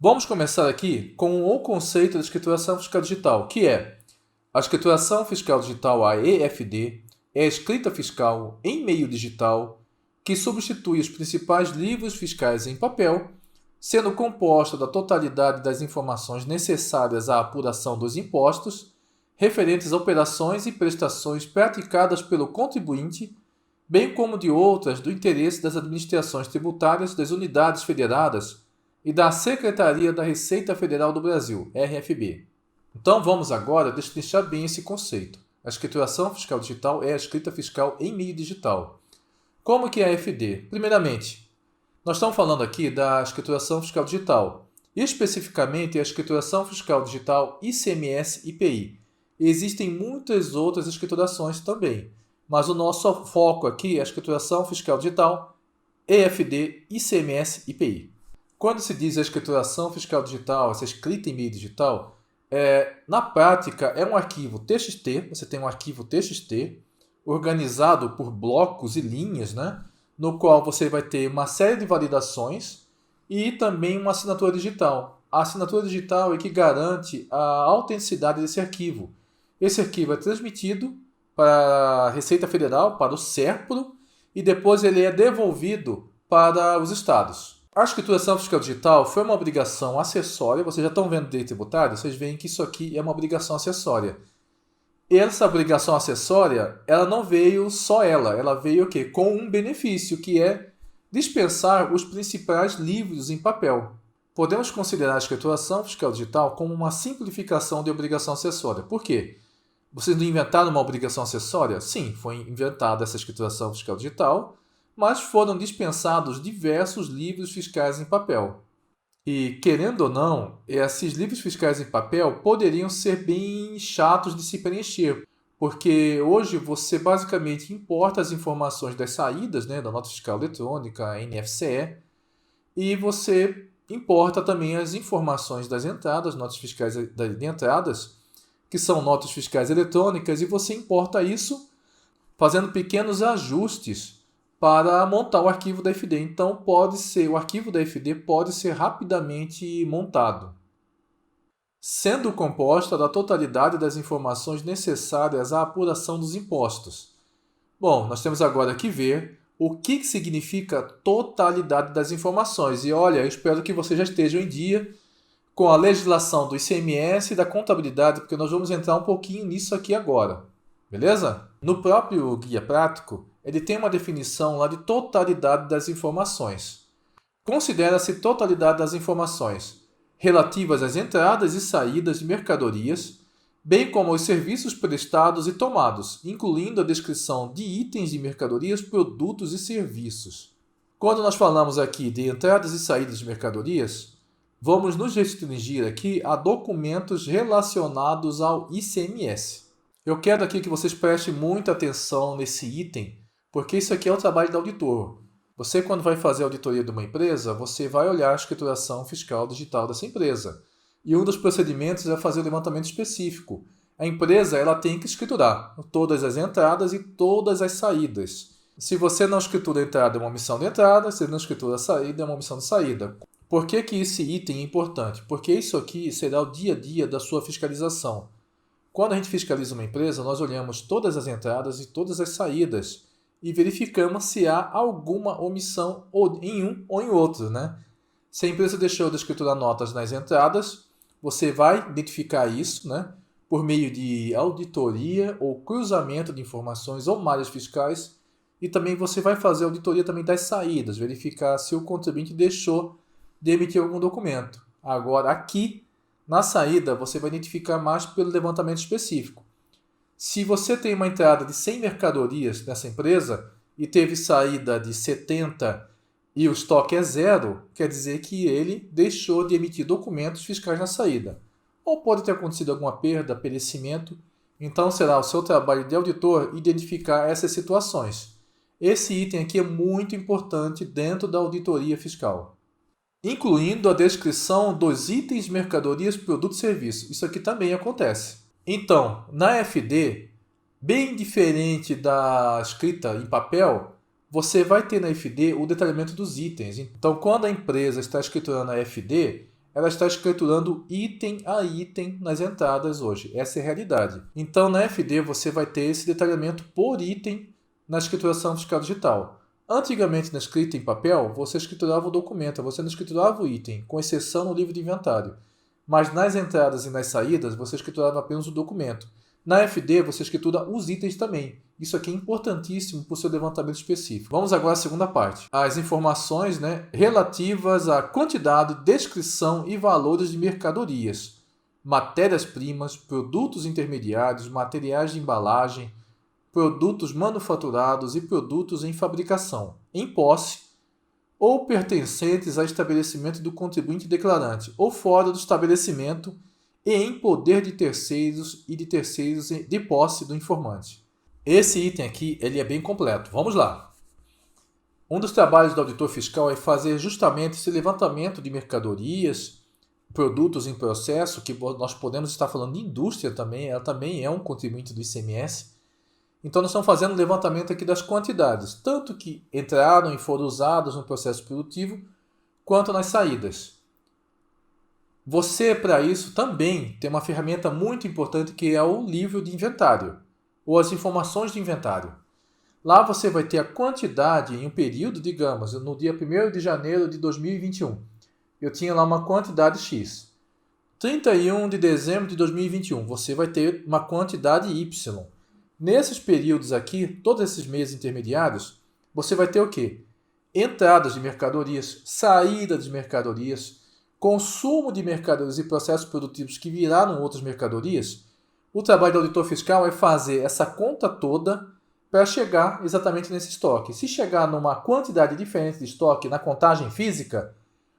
Vamos começar aqui com o conceito de escrituração fiscal digital, que é a escrituração fiscal digital, a EFD, é a escrita fiscal em meio digital que substitui os principais livros fiscais em papel, sendo composta da totalidade das informações necessárias à apuração dos impostos, referentes a operações e prestações praticadas pelo contribuinte, bem como de outras do interesse das administrações tributárias das unidades federadas e da Secretaria da Receita Federal do Brasil, RFB. Então vamos agora destrinchar bem esse conceito. A escrituração fiscal digital é a escrita fiscal em meio digital. Como que é a EFD? Primeiramente, nós estamos falando aqui da escrituração fiscal digital, especificamente a escrituração fiscal digital ICMS-IPI. Existem muitas outras escriturações também, mas o nosso foco aqui é a escrituração fiscal digital, EFD, ICMS-IPI. Quando se diz a escrituração fiscal digital, essa escrita em meio digital, na prática é um arquivo TXT, você tem um arquivo TXT organizado por blocos e linhas, né? No qual você vai ter uma série de validações e também uma assinatura digital. A assinatura digital é que garante a autenticidade desse arquivo. Esse arquivo é transmitido para a Receita Federal, para o SERPRO, e depois ele é devolvido para os estados. A escrituração fiscal digital foi uma obrigação acessória. Vocês já estão vendo direito tributário, vocês veem que isso aqui é uma obrigação acessória. E essa obrigação acessória, ela não veio só ela veio o quê? Com um benefício, que é dispensar os principais livros em papel. Podemos considerar a escrituração fiscal digital como uma simplificação de obrigação acessória. Por quê? Vocês não inventaram uma obrigação acessória? Sim, foi inventada essa escrituração fiscal digital, mas foram dispensados diversos livros fiscais em papel. E, querendo ou não, esses livros fiscais em papel poderiam ser bem chatos de se preencher, porque hoje você basicamente importa as informações das saídas, né, da nota fiscal eletrônica, NFCE, e você importa também as informações das entradas, notas fiscais de entradas, que são notas fiscais eletrônicas, e você importa isso fazendo pequenos ajustes para montar o arquivo da FD. Então, o arquivo da FD pode ser rapidamente montado, sendo composta da totalidade das informações necessárias à apuração dos impostos. Bom, nós temos agora que ver o que significa totalidade das informações. E olha, eu espero que vocês já estejam em dia com a legislação do ICMS e da contabilidade, porque nós vamos entrar um pouquinho nisso aqui agora. Beleza? No próprio guia prático, ele tem uma definição lá de totalidade das informações. Considera-se totalidade das informações relativas às entradas e saídas de mercadorias, bem como aos serviços prestados e tomados, incluindo a descrição de itens de mercadorias, produtos e serviços. Quando nós falamos aqui de entradas e saídas de mercadorias, vamos nos restringir aqui a documentos relacionados ao ICMS. Eu quero aqui que vocês prestem muita atenção nesse item, porque isso aqui é o trabalho do auditor. Você, quando vai fazer a auditoria de uma empresa, você vai olhar a escrituração fiscal digital dessa empresa. E um dos procedimentos é fazer o levantamento específico. A empresa ela tem que escriturar todas as entradas e todas as saídas. Se você não escritura a entrada, é uma omissão de entrada. Se não escritura a saída, é uma omissão de saída. Por que esse item é importante? Porque isso aqui será o dia a dia da sua fiscalização. Quando a gente fiscaliza uma empresa, nós olhamos todas as entradas e todas as saídas e verificamos se há alguma omissão em um ou em outro, né? Se a empresa deixou de escriturar notas nas entradas, você vai identificar isso, né, por meio de auditoria ou cruzamento de informações ou malhas fiscais, e também você vai fazer auditoria também das saídas, verificar se o contribuinte deixou de emitir algum documento. Agora, aqui, na saída, você vai identificar mais pelo levantamento específico. Se você tem uma entrada de 100 mercadorias nessa empresa e teve saída de 70 e o estoque é zero, quer dizer que ele deixou de emitir documentos fiscais na saída. Ou pode ter acontecido alguma perda, perecimento, então será o seu trabalho de auditor identificar essas situações. Esse item aqui é muito importante dentro da auditoria fiscal, incluindo a descrição dos itens, mercadorias, produtos e serviços. Isso aqui também acontece. Então, na FD, bem diferente da escrita em papel, você vai ter na FD o detalhamento dos itens. Então, quando a empresa está escriturando a FD, ela está escriturando item a item nas entradas hoje. Essa é a realidade. Então, na FD, você vai ter esse detalhamento por item na escrituração fiscal digital. Antigamente, na escrita em papel, você escriturava o documento, você não escriturava o item, com exceção no livro de inventário. Mas nas entradas e nas saídas, você escriturava apenas o documento. Na FD, você escritura os itens também. Isso aqui é importantíssimo para o seu levantamento específico. Vamos agora à segunda parte. As informações, relativas à quantidade, descrição e valores de mercadorias, matérias-primas, produtos intermediários, materiais de embalagem, produtos manufaturados e produtos em fabricação, em posse ou pertencentes a estabelecimento do contribuinte declarante ou fora do estabelecimento e em poder de terceiros e de terceiros de posse do informante. Esse item aqui ele é bem completo. Vamos lá. Um dos trabalhos do auditor fiscal é fazer justamente esse levantamento de mercadorias, produtos em processo, que nós podemos estar falando de indústria também, ela também é um contribuinte do ICMS. Então, nós estamos fazendo um levantamento aqui das quantidades, tanto que entraram e foram usadas no processo produtivo, quanto nas saídas. Você, para isso, também tem uma ferramenta muito importante que é o livro de inventário, ou as informações de inventário. Lá você vai ter a quantidade em um período, digamos, no dia 1º de janeiro de 2021. Eu tinha lá uma quantidade X. 31 de dezembro de 2021, você vai ter uma quantidade Y. Nesses períodos aqui, todos esses meses intermediários, você vai ter o quê? Entradas de mercadorias, saída de mercadorias, consumo de mercadorias e processos produtivos que viraram outras mercadorias. O trabalho do auditor fiscal é fazer essa conta toda para chegar exatamente nesse estoque. Se chegar numa quantidade diferente de estoque na contagem física,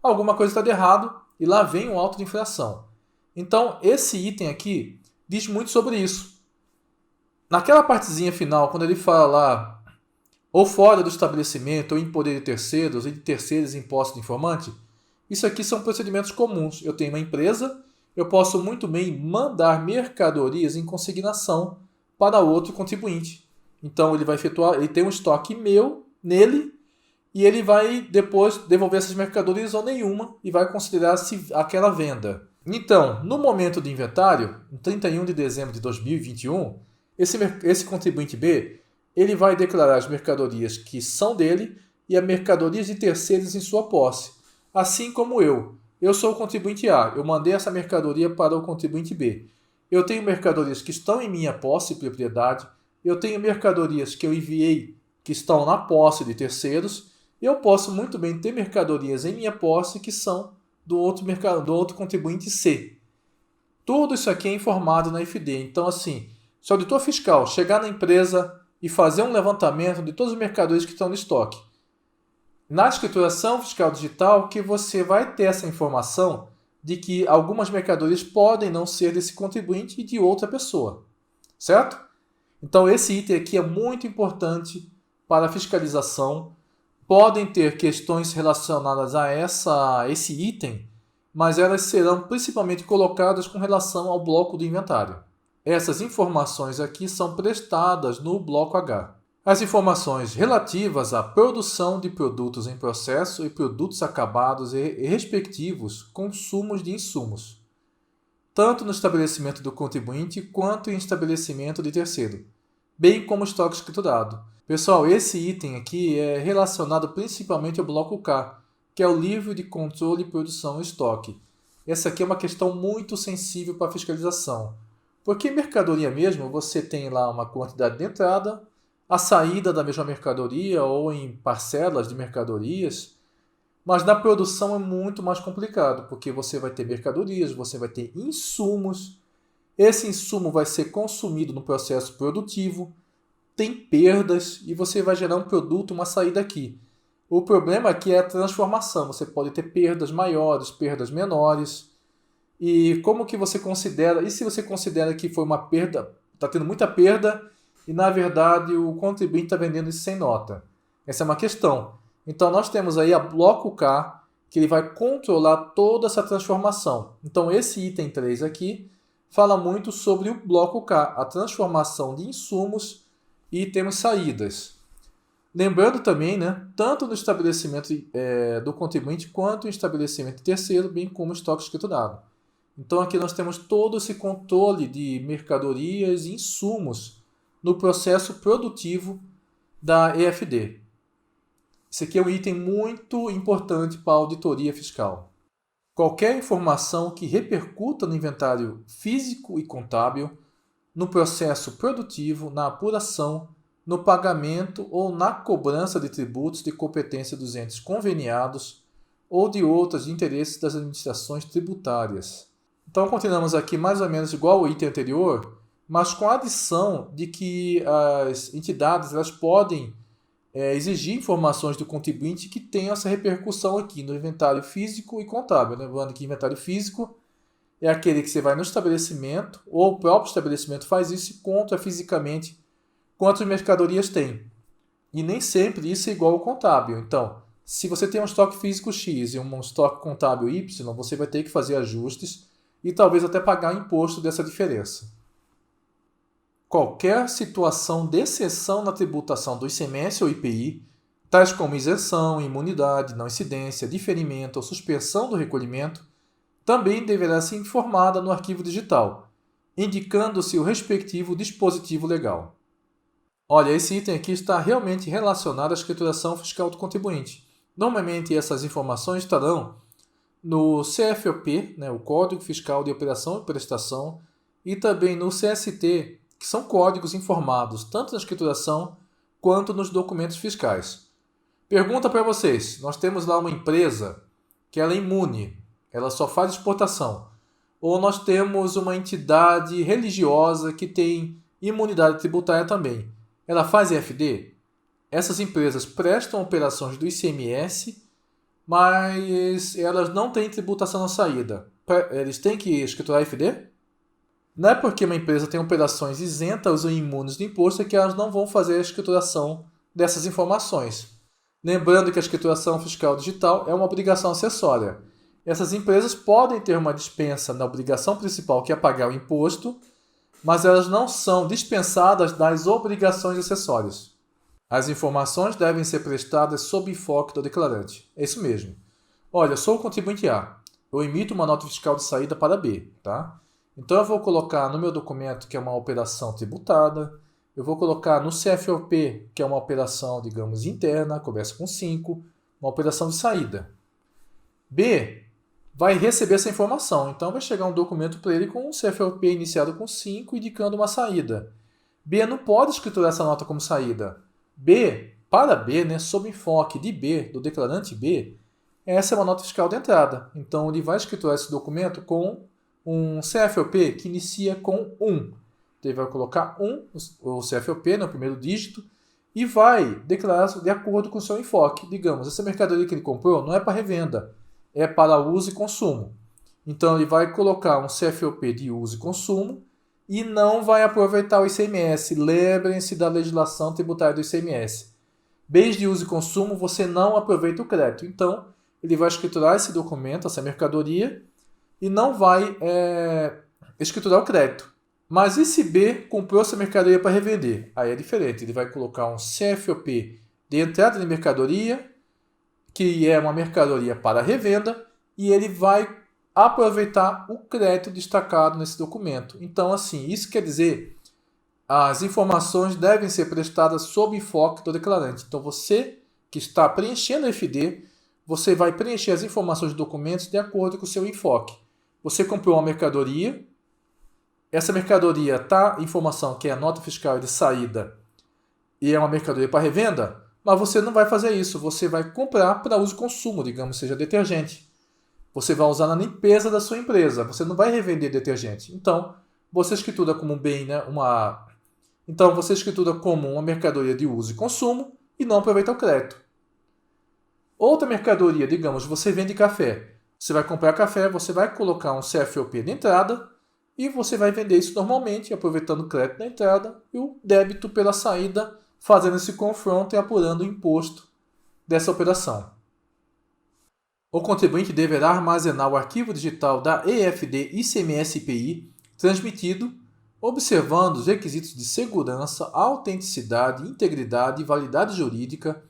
alguma coisa está de errado e lá vem um auto de infração. Então, esse item aqui diz muito sobre isso. Naquela partezinha final, quando ele fala lá, ou fora do estabelecimento, ou em poder de terceiros, e de terceiros em posse do informante, isso aqui são procedimentos comuns. Eu tenho uma empresa, eu posso muito bem mandar mercadorias em consignação para outro contribuinte. Então, ele vai efetuar, ele tem um estoque meu nele, e ele vai depois devolver essas mercadorias ou nenhuma, e vai considerar-se aquela venda. Então, no momento do inventário, em 31 de dezembro de 2021, esse contribuinte B, ele vai declarar as mercadorias que são dele e as mercadorias de terceiros em sua posse. Assim como eu. Eu sou o contribuinte A, eu mandei essa mercadoria para o contribuinte B. Eu tenho mercadorias que estão em minha posse e propriedade, eu tenho mercadorias que eu enviei que estão na posse de terceiros, e eu posso muito bem ter mercadorias em minha posse que são do outro contribuinte C. Tudo isso aqui é informado na FD. Então, assim, se o auditor fiscal chegar na empresa e fazer um levantamento de todas as mercadorias que estão no estoque, na escrituração fiscal digital que você vai ter essa informação de que algumas mercadorias podem não ser desse contribuinte e de outra pessoa, certo? Então esse item aqui é muito importante para a fiscalização. Podem ter questões relacionadas a esse item, mas elas serão principalmente colocadas com relação ao bloco do inventário. Essas informações aqui são prestadas no bloco H. As informações relativas à produção de produtos em processo e produtos acabados e respectivos consumos de insumos, tanto no estabelecimento do contribuinte quanto em estabelecimento de terceiro, bem como estoque escriturado. Pessoal, esse item aqui é relacionado principalmente ao bloco K, que é o livro de controle, produção e estoque. Essa aqui é uma questão muito sensível para a fiscalização, porque mercadoria mesmo, você tem lá uma quantidade de entrada, a saída da mesma mercadoria ou em parcelas de mercadorias, mas na produção é muito mais complicado, porque você vai ter mercadorias, você vai ter insumos, esse insumo vai ser consumido no processo produtivo, tem perdas e você vai gerar um produto, uma saída aqui. O problema aqui é a transformação, você pode ter perdas maiores, perdas menores, e como que você considera, e se você considera que foi uma perda, está tendo muita perda, e na verdade o contribuinte está vendendo isso sem nota. Essa é uma questão. Então nós temos aí a bloco K, que ele vai controlar toda essa transformação. Então esse item 3 aqui fala muito sobre o bloco K, a transformação de insumos e temos saídas. Lembrando também, né, tanto no estabelecimento do contribuinte quanto no estabelecimento terceiro, bem como estoque escriturado. Então aqui nós temos todo esse controle de mercadorias e insumos no processo produtivo da EFD. Esse aqui é um item muito importante para a auditoria fiscal. Qualquer informação que repercuta no inventário físico e contábil, no processo produtivo, na apuração, no pagamento ou na cobrança de tributos de competência dos entes conveniados ou de outros de interesses das administrações tributárias. Então, continuamos aqui mais ou menos igual ao item anterior, mas com a adição de que as entidades elas podem exigir informações do contribuinte que tenham essa repercussão aqui no inventário físico e contábil. Lembrando que inventário físico é aquele que você vai no estabelecimento, ou o próprio estabelecimento faz isso e conta fisicamente quantas mercadorias tem. E nem sempre isso é igual ao contábil. Então, se você tem um estoque físico X e um estoque contábil Y, você vai ter que fazer ajustes e talvez até pagar imposto dessa diferença. Qualquer situação de exceção na tributação do ICMS ou IPI, tais como isenção, imunidade, não incidência, diferimento ou suspensão do recolhimento, também deverá ser informada no arquivo digital, indicando-se o respectivo dispositivo legal. Olha, esse item aqui está realmente relacionado à escrituração fiscal do contribuinte. Normalmente essas informações estarão no CFOP, o Código Fiscal de Operação e Prestação, e também no CST, que são códigos informados tanto na escrituração quanto nos documentos fiscais. Pergunta para vocês, nós temos lá uma empresa que ela é imune, ela só faz exportação. Ou nós temos uma entidade religiosa que tem imunidade tributária também. Ela faz EFD? Essas empresas prestam operações do ICMS, mas elas não têm tributação na saída. Eles têm que escriturar EFD? Não é porque uma empresa tem operações isentas ou imunes do imposto que elas não vão fazer a escrituração dessas informações. Lembrando que a escrituração fiscal digital é uma obrigação acessória. Essas empresas podem ter uma dispensa na obrigação principal, que é pagar o imposto, mas elas não são dispensadas das obrigações acessórias. As informações devem ser prestadas sob enfoque do declarante. É isso mesmo. Olha, eu sou o contribuinte A. Eu emito uma nota fiscal de saída para B, tá? Então eu vou colocar no meu documento que é uma operação tributada, eu vou colocar no CFOP, que é uma operação, digamos, interna, começa com 5, uma operação de saída. B vai receber essa informação, então vai chegar um documento para ele com um CFOP iniciado com 5, indicando uma saída. B não pode escriturar essa nota como saída. Para B, sob enfoque de B, do declarante B, essa é uma nota fiscal de entrada. Então ele vai escriturar esse documento com um CFOP que inicia com 1. Então, ele vai colocar 1, o CFOP, o primeiro dígito, e vai declarar de acordo com o seu enfoque. Digamos, essa mercadoria que ele comprou não é para revenda, é para uso e consumo. Então, ele vai colocar um CFOP de uso e consumo e não vai aproveitar o ICMS. Lembrem-se da legislação tributária do ICMS. Bens de uso e consumo, você não aproveita o crédito. Então, ele vai escriturar esse documento, essa mercadoria, e não vai escriturar o crédito. Mas e se B comprou essa mercadoria para revender? Aí é diferente, ele vai colocar um CFOP de entrada de mercadoria, que é uma mercadoria para revenda, e ele vai aproveitar o crédito destacado nesse documento. Então, assim, isso quer dizer, as informações devem ser prestadas sob enfoque do declarante. Então, você que está preenchendo a FD, você vai preencher as informações dos documentos de acordo com o seu enfoque. Você comprou uma mercadoria, essa mercadoria está informação que é a nota fiscal de saída e é uma mercadoria para revenda, mas você não vai fazer isso, você vai comprar para uso e consumo, digamos, seja detergente. Você vai usar na limpeza da sua empresa, você não vai revender detergente. Então, você escritura como um bem, Então, você escritura como uma mercadoria de uso e consumo e não aproveita o crédito. Outra mercadoria, digamos, você vende café. Você vai comprar café, você vai colocar um CFOP de entrada e você vai vender isso normalmente, aproveitando o crédito da entrada e o débito pela saída, fazendo esse confronto e apurando o imposto dessa operação. O contribuinte deverá armazenar o arquivo digital da EFD ICMS-IPI transmitido observando os requisitos de segurança, autenticidade, integridade e validade jurídica,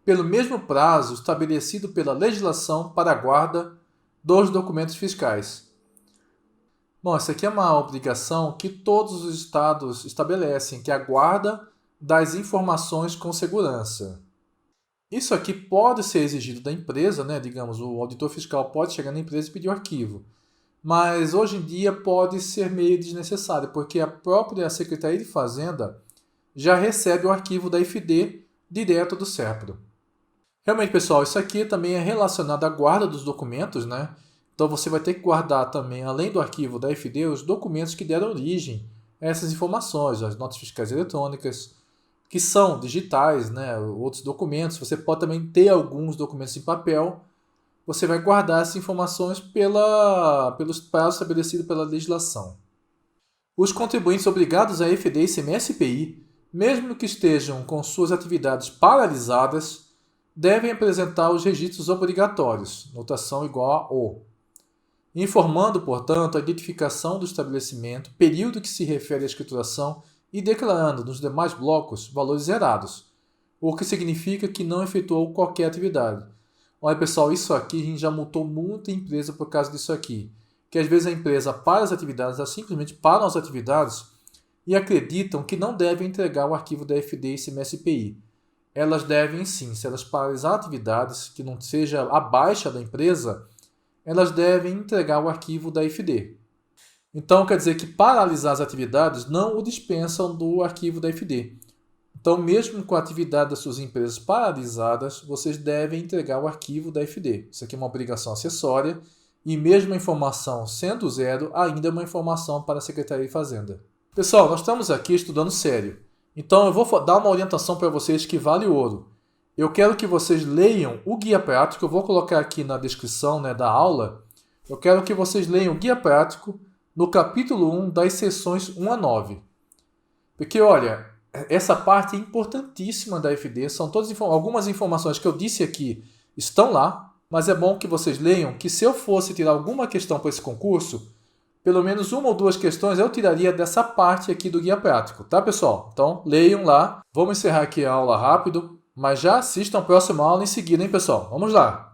pelo mesmo prazo estabelecido pela legislação para a guarda dos documentos fiscais. Bom, isso aqui é uma obrigação que todos os estados estabelecem, que é a guarda das informações com segurança. Isso aqui pode ser exigido da empresa, né? Digamos, o auditor fiscal pode chegar na empresa e pedir o arquivo. Mas hoje em dia pode ser meio desnecessário, porque a própria Secretaria de Fazenda já recebe o arquivo da IFD direto do SERPRO. Realmente, pessoal, isso aqui também é relacionado à guarda dos documentos, né? Então você vai ter que guardar também, além do arquivo da IFD, os documentos que deram origem a essas informações, as notas fiscais eletrônicas, que são digitais, né? Outros documentos. Você pode também ter alguns documentos em papel. Você vai guardar essas informações pelos prazos estabelecidos pela legislação. Os contribuintes obrigados a IFD e CMS-IPI, mesmo que estejam com suas atividades paralisadas, devem apresentar os registros obrigatórios, notação igual a O, informando, portanto, a identificação do estabelecimento, período que se refere à escrituração e declarando nos demais blocos valores zerados, o que significa que não efetuou qualquer atividade. Olha, pessoal, isso aqui a gente já multou muita empresa por causa disso aqui, que às vezes a empresa para as atividades, elas simplesmente param as atividades e acreditam que não devem entregar o arquivo da IFD e CMS-IPI. Elas devem sim, se elas paralisar atividades que não seja a baixa da empresa, elas devem entregar o arquivo da IFD. Então, quer dizer que paralisar as atividades não o dispensam do arquivo da IFD. Então, mesmo com a atividade das suas empresas paralisadas, vocês devem entregar o arquivo da IFD. Isso aqui é uma obrigação acessória e mesmo a informação sendo zero, ainda é uma informação para a Secretaria de Fazenda. Pessoal, nós estamos aqui estudando sério. Então, eu vou dar uma orientação para vocês que vale ouro. Eu quero que vocês leiam o guia prático, eu vou colocar aqui na descrição, né, da aula. Eu quero que vocês leiam o guia prático no capítulo 1 das seções 1 a 9. Porque, olha, essa parte é importantíssima da IFD, são algumas informações que eu disse aqui estão lá, mas é bom que vocês leiam que se eu fosse tirar alguma questão para esse concurso, pelo menos uma ou duas questões eu tiraria dessa parte aqui do guia prático, tá, pessoal? Então, leiam lá. Vamos encerrar aqui a aula rápido, mas já assistam a próxima aula em seguida, hein, pessoal? Vamos lá!